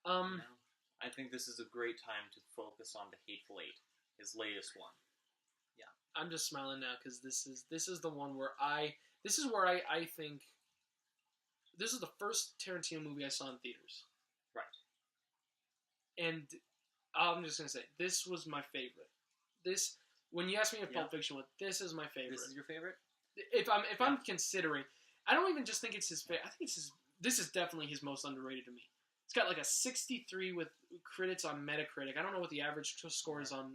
Um, I think this is a great time to focus on the Hateful Eight, his latest one. I'm just smiling now because this is the one where I think this is the first Tarantino movie I saw in theaters. Right. And I'm just gonna say this was my favorite. This when you ask me if Pulp Fiction, this is my favorite. This is your favorite? If I'm considering, I don't even just think it's his favorite. I think it's his. This is definitely his most underrated to me. It's got like a 63 with critics on Metacritic. I don't know what the average score is on.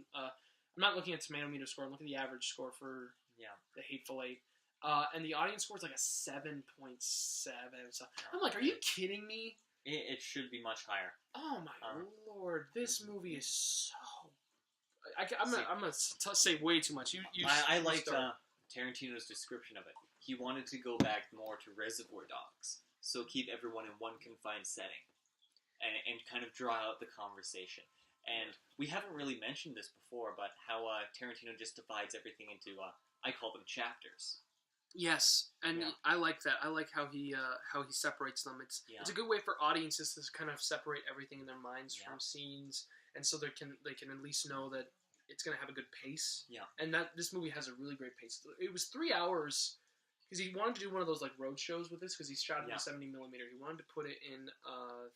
I'm not looking at Tomato Meter score. I'm looking at the average score for the Hateful Eight. And the audience score is like a 7.7. So I'm like, are you kidding me? It should be much higher. Oh my lord, this movie is so. I'm gonna say way too much. I liked Tarantino's description of it. He wanted to go back more to Reservoir Dogs, so keep everyone in one confined setting, and kind of draw out the conversation. And we haven't really mentioned this before, but how Tarantino just divides everything into I call them chapters. Yes, and I like that. I like how he separates them. It's a good way for audiences to kind of separate everything in their minds from scenes, and so they can at least know that it's going to have a good pace. Yeah, and that this movie has a really great pace. It was 3 hours because he wanted to do one of those like road shows with this because he shot it in 70 millimeter. He wanted to put it in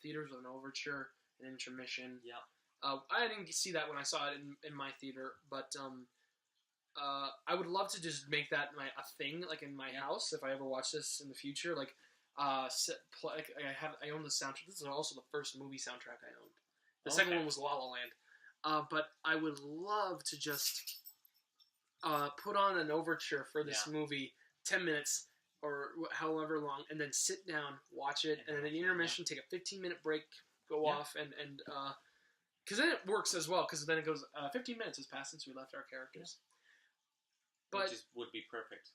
theaters with an overture, an intermission. Yeah. I didn't see that when I saw it in my theater, but I would love to just make that a thing, like in my house, if I ever watch this in the future. Like, I own the soundtrack. This is also the first movie soundtrack I owned. The second one was La La Land. But I would love to just put on an overture for this movie, 10 minutes or however long, and then sit down, watch it, and then an intermission, take a 15-minute break, go off, and because then it works as well, because then it goes, 15 minutes has passed since we left our characters. But which would be perfect.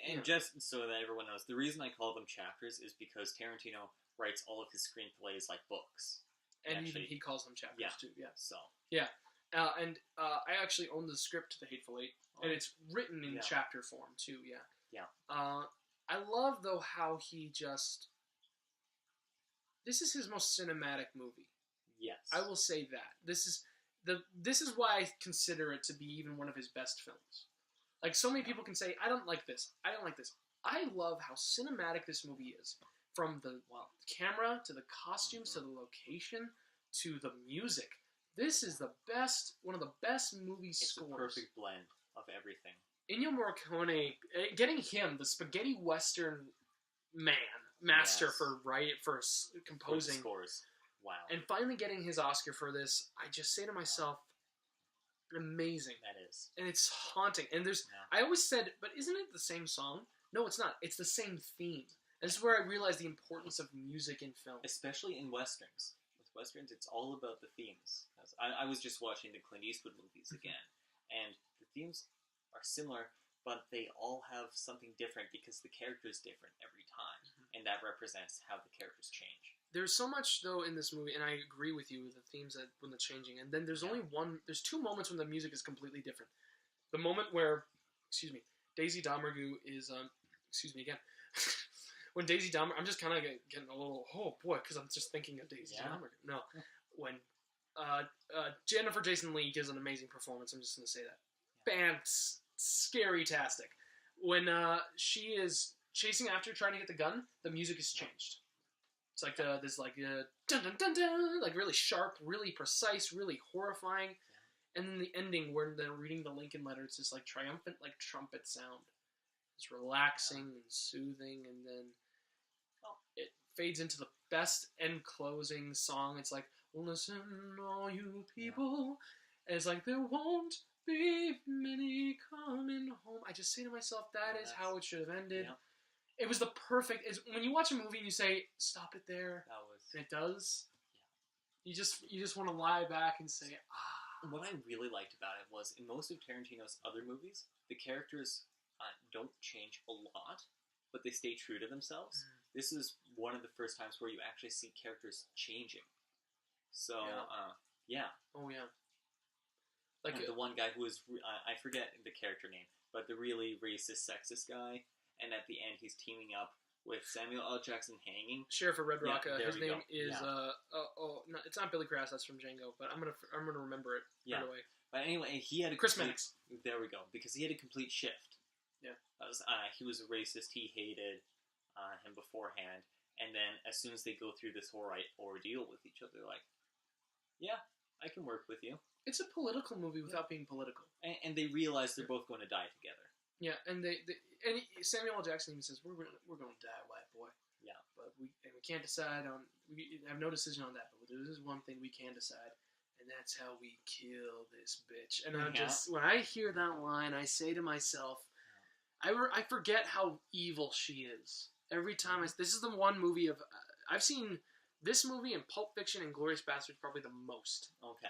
And just so that everyone knows, the reason I call them chapters is because Tarantino writes all of his screenplays like books. And even he calls them chapters too, So. Yeah. And I actually own the script to The Hateful Eight, and it's written in chapter form too, Yeah. I love, though, how he just... This is his most cinematic movie. Yes. I will say that. This is why I consider it to be even one of his best films. Like, so many people can say, I don't like this. I don't like this. I love how cinematic this movie is. From the camera, to the costumes, to the location, to the music. This is one of the best movie scores. It's a perfect blend of everything. Ennio Morricone, getting him, the spaghetti western master for composing. For the scores. Wow. And finally getting his Oscar for this, I just say to myself, amazing. That is. And it's haunting. And I always said, but isn't it the same song? No, it's not. It's the same theme. And this is where I realized the importance of music in film. Especially in Westerns. With Westerns, it's all about the themes. I was just watching the Clint Eastwood movies again, and the themes are similar, but they all have something different because the character is different every time, and that represents how the characters change. There's so much, though, in this movie, and I agree with you with the themes when they're changing, and then there's there's two moments when the music is completely different. The moment where, Daisy Domergue is, when Daisy Domergue, I'm just kind of getting a little, oh boy, because I'm just thinking of Daisy Domergue. No, when Jennifer Jason Leigh gives an amazing performance, I'm just going to say that. Scary-tastic. When she is chasing after, trying to get the gun, the music has changed. It's like this dun dun dun dun, like really sharp, really precise, really horrifying. And then the ending where they're reading the Lincoln letter, it's this like triumphant like trumpet sound. It's relaxing and soothing, and then it fades into the best end closing song. It's like, listen, all you people. And it's like, there won't be many coming home. I just say to myself, that is how it should have ended. Yeah. It was the perfect... when you watch a movie and you say, stop it there, and it does, you just want to lie back and say, What I really liked about it was, in most of Tarantino's other movies, the characters don't change a lot, but they stay true to themselves. This is one of the first times where you actually see characters changing. So, Oh, yeah. Like the one guy who was, I forget the character name, but the really racist, sexist guy, and at the end he's teaming up with Samuel L. Jackson hanging. Sheriff of Red Rock. His name is Yeah. it's not Billy Crass. That's from Django. But I'm gonna remember it right away. But anyway, he had a Chris Mannix. There we go, because he had a complete shift. Yeah. He was a racist. He hated him beforehand, and then as soon as they go through this whole ordeal with each other, like, yeah, I can work with you. It's a political movie without being political. And they realize they're both going to die together. Yeah, and Samuel L. Jackson even says, "We're going to die, white boy." Yeah. But we can't decide on. We have no decision on that. But this is one thing we can decide, and that's how we kill this bitch. And I'm just, when I hear that line, I say to myself, I forget how evil she is every time. This is the one movie I've seen this movie and Pulp Fiction and Glorious Bastards probably the most. Okay.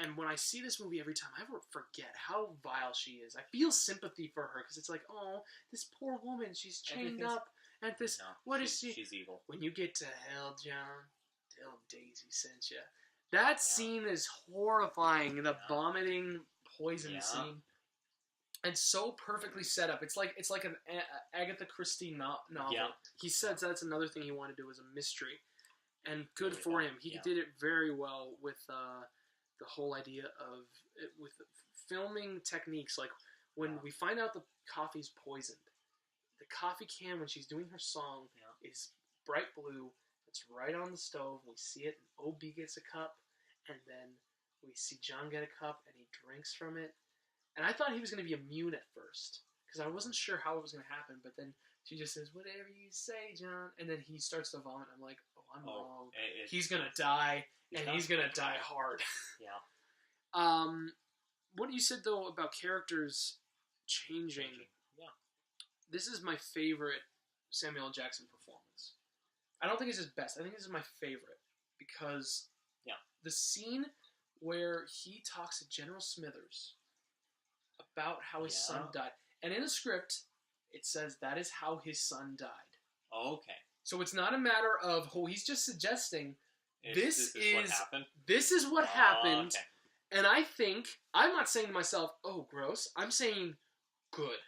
And when I see this movie every time, I forget how vile she is. I feel sympathy for her because it's like, oh, this poor woman, she's chained up at this. No, what is she? She's evil. When you get to hell, John, tell Daisy sent you. That scene is horrifying. The vomiting poison scene, and so perfectly set up. It's like an Agatha Christie novel. Yeah. He said that's another thing he wanted to do was a mystery, and good for him. He did it very well with. The whole idea of with filming techniques, like when we find out the coffee's poisoned, the coffee can when she's doing her song is bright blue. It's right on the stove. We see it, and OB gets a cup, and then we see John get a cup, and he drinks from it. And I thought he was going to be immune at first because I wasn't sure how it was going to happen. But then she just says, "Whatever you say, John," and then he starts to vomit. I'm like, "Oh, I'm wrong. He's going to die." And he's going to die hard. Yeah. What you said, though, about characters changing. Yeah. This is my favorite Samuel L. Jackson performance. I don't think it's his best. I think this is my favorite. Because the scene where he talks to General Smithers about how his son died. And in the script, it says that is how his son died. Oh, okay. So it's not a matter of, he's just suggesting... This is what happened, okay. And I think, I'm not saying to myself, oh, gross, I'm saying good.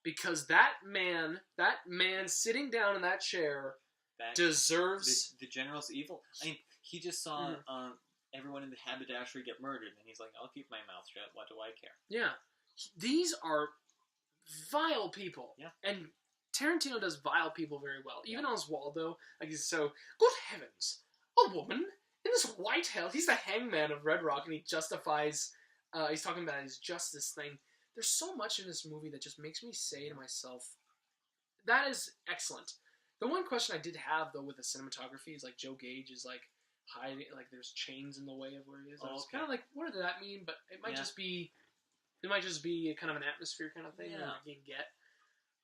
Because that man sitting down in that chair deserves... The general's evil. I mean, he just saw everyone in the haberdashery get murdered, and he's like, I'll keep my mouth shut, what do I care? Yeah. These are vile people. Yeah. And Tarantino does vile people very well. Even Oswaldo, like, he's so, good heavens... A woman in this white hell. He's the hangman of Red Rock, and he justifies. He's talking about his justice thing. There's so much in this movie that just makes me say to myself, "That is excellent." The one question I did have though with the cinematography is like Joe Gage is like hiding, like there's chains in the way of where he is. I was kind of like, what does that mean? But it might just be, kind of an atmosphere kind of thing that I can get.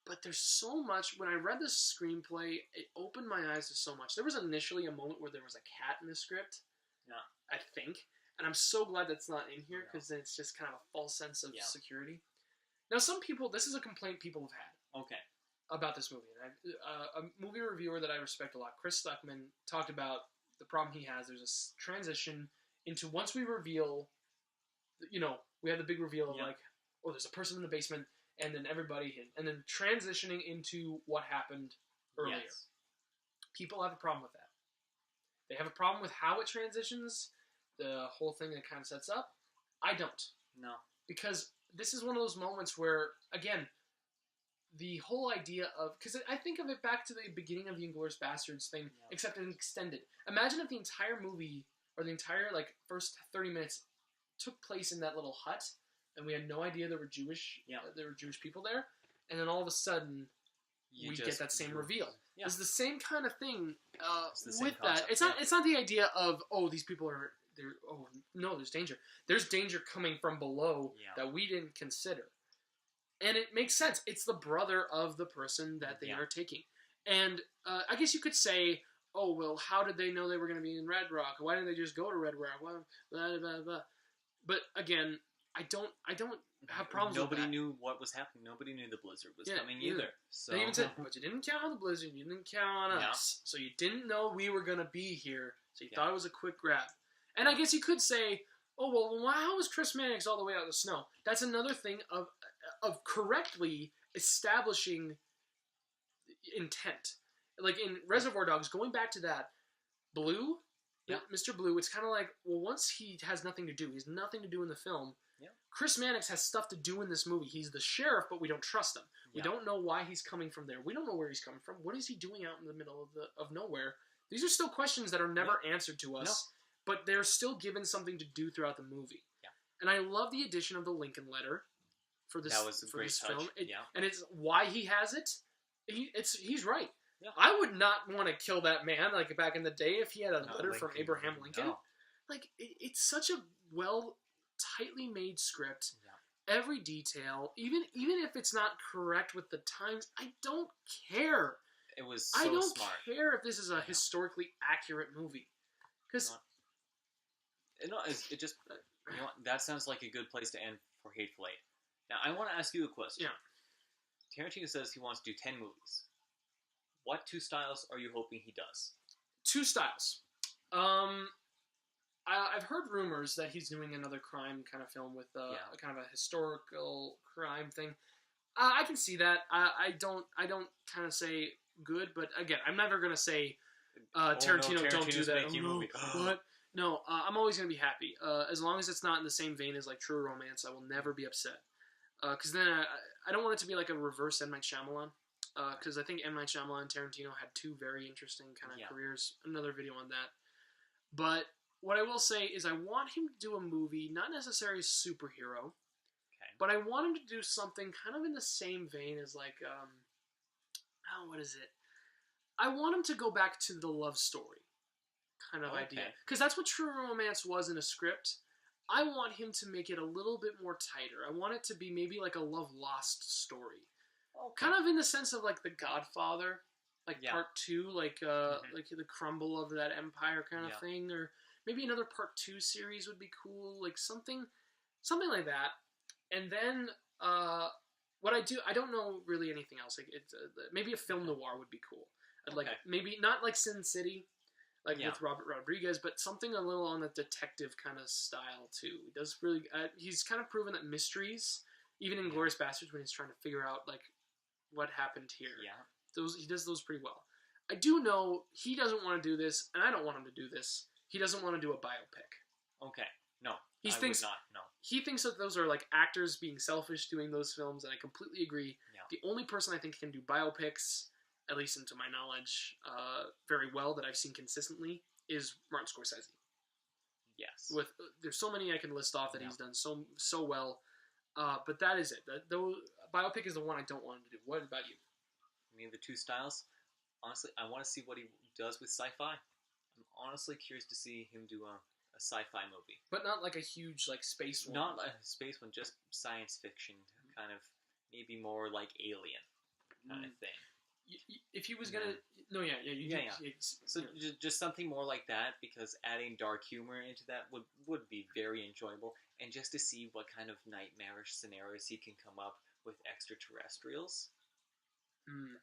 But there's so much. When I read the screenplay, it opened my eyes to so much. There was initially a moment where there was a cat in the script. Yeah. I think. And I'm so glad that's not in here because then it's just kind of a false sense of security. Now, some people, this is a complaint people have had. Okay. About this movie. And a movie reviewer that I respect a lot, Chris Stuckman, talked about the problem he has. There's a transition into once we reveal, we have the big reveal of like, oh, there's a person in the basement. And then everybody hit. And then transitioning into what happened earlier. Yes. People have a problem with that. They have a problem with how it transitions, the whole thing that kind of sets up. I don't. No. Because this is one of those moments where, again, the whole idea of... Because I think of it back to the beginning of the Inglourious Bastards thing, except an extended. Imagine if the entire movie, or the entire first 30 minutes, took place in that little hut... And we had no idea there were Jewish people there, and then all of a sudden, we get that same reveal. Yeah. It's the same kind of thing with that. It's not the idea of these people are there. Oh no, there's danger. There's danger coming from below that we didn't consider, and it makes sense. It's the brother of the person that they are taking, and I guess you could say, oh well, how did they know they were going to be in Red Rock? Why didn't they just go to Red Rock? Well, blah blah blah. But again. I don't have problems with that. Nobody knew what was happening. Nobody knew the blizzard was coming either. So. They even said, but you didn't count on the blizzard. You didn't count on us. So you didn't know we were going to be here. So you thought it was a quick grab. And I guess you could say, oh, well, how was Chris Mannix all the way out of the snow? That's another thing of correctly establishing intent. Like in Reservoir Dogs, going back to that, Blue, Mr. Blue, it's kind of like, well, once he has nothing to do, he has nothing to do in the film. Yeah. Chris Mannix has stuff to do in this movie. He's the sheriff, but we don't trust him. We don't know why he's coming from there. We don't know where he's coming from. What is he doing out in the middle of nowhere? These are still questions that are never answered to us, but they're still given something to do throughout the movie. Yeah. And I love the addition of the Lincoln letter for this, that was a great touch. film. And it's why he has it. He's right. Yeah. I would not want to kill that man like back in the day if he had a letter from Abraham Lincoln. No. Like it's such a tightly made script. Yeah. Every detail, even if it's not correct with the times, I don't care. It was so I don't smart. care if this is a historically accurate movie, because it just that sounds like a good place to end for Hateful Eight. Now I want to ask you a question. Yeah. Tarantino says he wants to do 10 movies. What 2 styles are you hoping he does? 2 styles. I've heard rumors that he's doing another crime kind of film with kind of a historical crime thing. I can see that. I don't kind of say good, but again, I'm never gonna say Tarantino don't do that. What? No, I'm always gonna be happy as long as it's not in the same vein as like True Romance. I will never be upset because then I don't want it to be like a reverse M. Night Shyamalan. Because I think M. Night Shyamalan and Tarantino had 2 very interesting kind of careers. Another video on that. But what I will say is I want him to do a movie, not necessarily superhero, but I want him to do something kind of in the same vein as like, what is it? I want him to go back to the love story kind of idea. Because that's what True Romance was in a script. I want him to make it a little bit more tighter. I want it to be maybe like a love lost story. Kind of in the sense of like The Godfather, like part 2, like like the crumble of that empire kind of thing, or maybe another part 2 series would be cool, like something like that. And then what I don't know really anything else. Like it's maybe a film noir would be cool. Like maybe not like Sin City, like with Robert Rodriguez, but something a little on the detective kind of style too. He does really. He's kind of proven that mysteries, even in Glorious Bastards, when he's trying to figure out like what happened here. He does those pretty well. I do know he doesn't want to do this, and I don't want him to do this. He doesn't want to do a biopic. Okay, no, he thinks that those are like actors being selfish doing those films, and I completely agree. The only person I think can do biopics, at least into my knowledge, very well that I've seen consistently is Martin Scorsese. Yes, there's so many I can list off that he's done so well, but that is it. The biopic is the one I don't want him to do. What about you? I mean, the 2 styles. Honestly, I want to see what he does with sci-fi. I'm honestly curious to see him do a sci-fi movie, but not like a huge like space one. Not a space one, just science fiction, kind of maybe more like Alien kind of thing. If he was gonna, So just something more like that, because adding dark humor into that would be very enjoyable, and just to see what kind of nightmarish scenarios he can come up with extraterrestrials.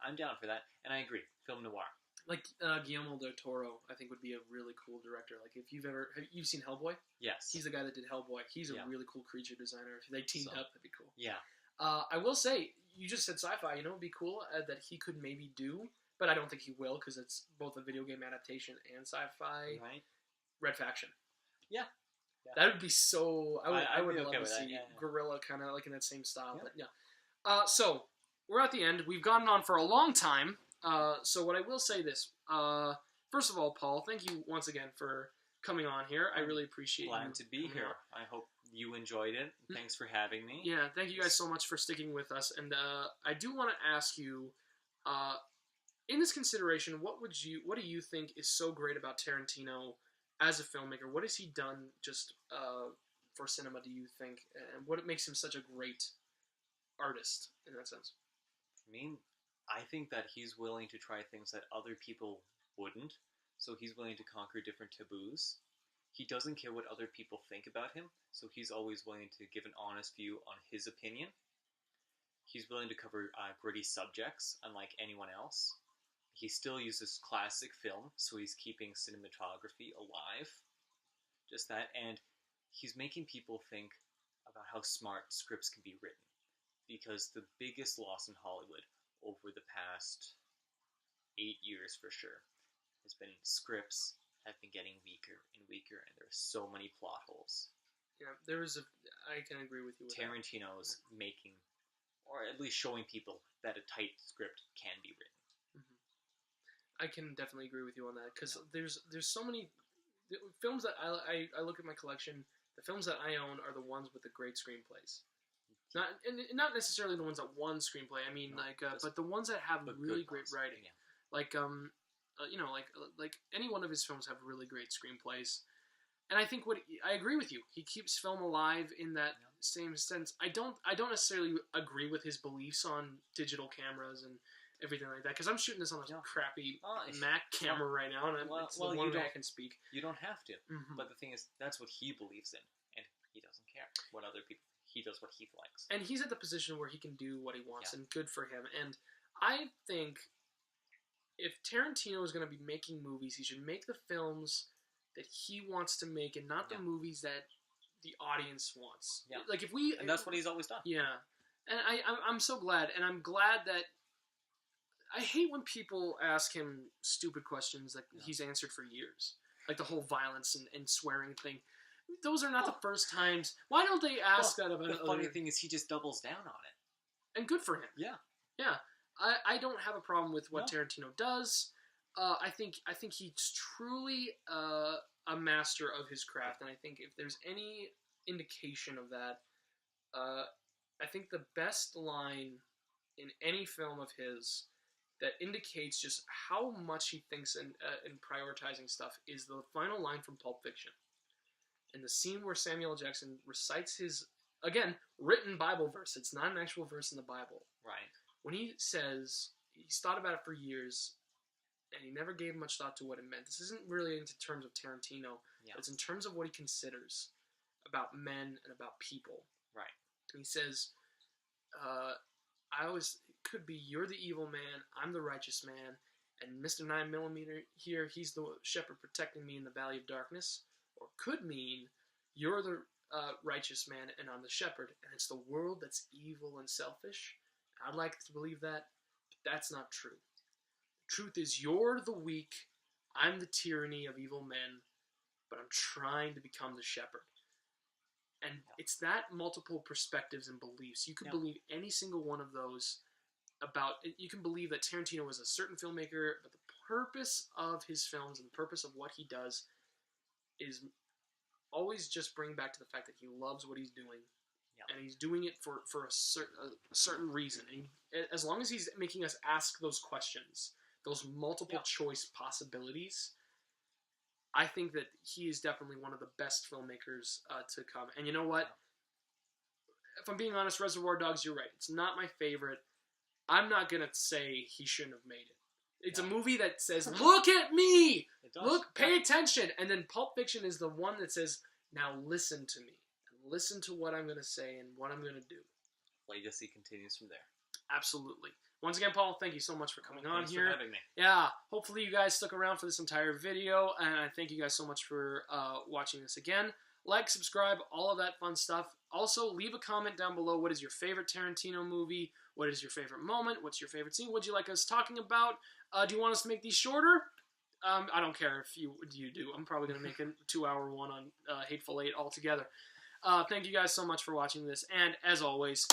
I'm down for that, and I agree. Film noir. Like Guillermo del Toro, I think would be a really cool director. Like if you've seen Hellboy? Yes. He's the guy that did Hellboy. He's a really cool creature designer. If they teamed up, that'd be cool. Yeah. I will say, you just said sci-fi. You know, it'd be cool that he could maybe do, but I don't think he will because it's both a video game adaptation and sci-fi. Right. Red Faction. Yeah. That would be so. I would love to see Guerrilla kind of like in that same style. Yeah. But so we're at the end. We've gone on for a long time. So what I will say this. First of all, Paul, thank you once again for coming on here. I really appreciate you. Glad to be here. I hope you enjoyed it. Thanks for having me. Yeah, thank you guys so much for sticking with us. And I do want to ask you, in this consideration, what do you think is so great about Tarantino as a filmmaker? What has he done just for cinema, do you think? And what makes him such a great artist in that sense? I mean, I think that he's willing to try things that other people wouldn't. So he's willing to conquer different taboos. He doesn't care what other people think about him, so he's always willing to give an honest view on his opinion. He's willing to cover gritty subjects, unlike anyone else. He still uses classic film, so he's keeping cinematography alive. Just that, and he's making people think about how smart scripts can be written. Because the biggest loss in Hollywood over the past 8 years for sure has been scripts have been getting weaker and weaker, and there's so many plot holes. Yeah, I can agree with you with Tarantino's making, or at least showing people that a tight script can be written. I can definitely agree with you on that, because there's so many films that I look at my collection. The films that I own are the ones with the great screenplays. Not necessarily the ones that won screenplay. I mean, but the ones that have really great writing. Yeah. Like like any one of his films have really great screenplays. And I think I agree with you. He keeps film alive in that same sense. I don't necessarily agree with his beliefs on digital cameras and everything like that, because I'm shooting this on a crappy Mac camera right now, and it's the one way I can speak. You don't have to. But the thing is, that's what he believes in, and he doesn't care what other people. He does what he likes. And he's at the position where he can do what he wants, and good for him. And I think if Tarantino is going to be making movies, he should make the films that he wants to make, and not the movies that the audience wants. Yeah. Like and that's what he's always done. Yeah. And I'm so glad, and I'm glad that. I hate when people ask him stupid questions that he's answered for years, like the whole violence and swearing thing. Those are not the first times. Why don't they ask that about? The funny thing is, he just doubles down on it, and good for him. Yeah. I don't have a problem with what Tarantino does. I think he's truly a master of his craft, and I think if there's any indication of that, I think the best line in any film of his that indicates just how much he thinks in prioritizing stuff is the final line from Pulp Fiction. In the scene where Samuel L. Jackson recites his, again, written Bible verse. It's not an actual verse in the Bible. Right. When he says, he's thought about it for years, and he never gave much thought to what it meant. This isn't really in terms of Tarantino. Yeah. It's in terms of what he considers about men and about people. Right. And he says, could be you're the evil man, I'm the righteous man, and Mr. 9mm here, he's the shepherd protecting me in the valley of darkness. Or could mean you're the righteous man and I'm the shepherd, and it's the world that's evil and selfish. I'd like to believe that, but that's not true. The truth is you're the weak, I'm the tyranny of evil men, but I'm trying to become the shepherd. And it's that multiple perspectives and beliefs. You can believe any single one of those you can believe that Tarantino is a certain filmmaker, but the purpose of his films and the purpose of what he does is always just bring back to the fact that he loves what he's doing, and he's doing it for a certain reason. And as long as he's making us ask those questions, those multiple choice possibilities, I think that he is definitely one of the best filmmakers to come. And you know what? If I'm being honest, Reservoir Dogs, you're right. It's not my favorite. I'm not going to say he shouldn't have made it. It's a movie that says, look at me! Look, pay attention! And then Pulp Fiction is the one that says, now listen to me. And listen to what I'm going to say and what I'm going to do. Legacy continues from there. Absolutely. Once again, Paul, thank you so much for coming on here. Thanks for having me. Yeah, hopefully you guys stuck around for this entire video, and I thank you guys so much for watching this again. Like, subscribe, all of that fun stuff. Also, leave a comment down below. What is your favorite Tarantino movie? What is your favorite moment? What's your favorite scene? What would you like us talking about? Do you want us to make these shorter? I don't care if you do. I'm probably going to make a 2-hour one on Hateful 8 altogether. Thank you guys so much for watching this, and as always,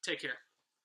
take care.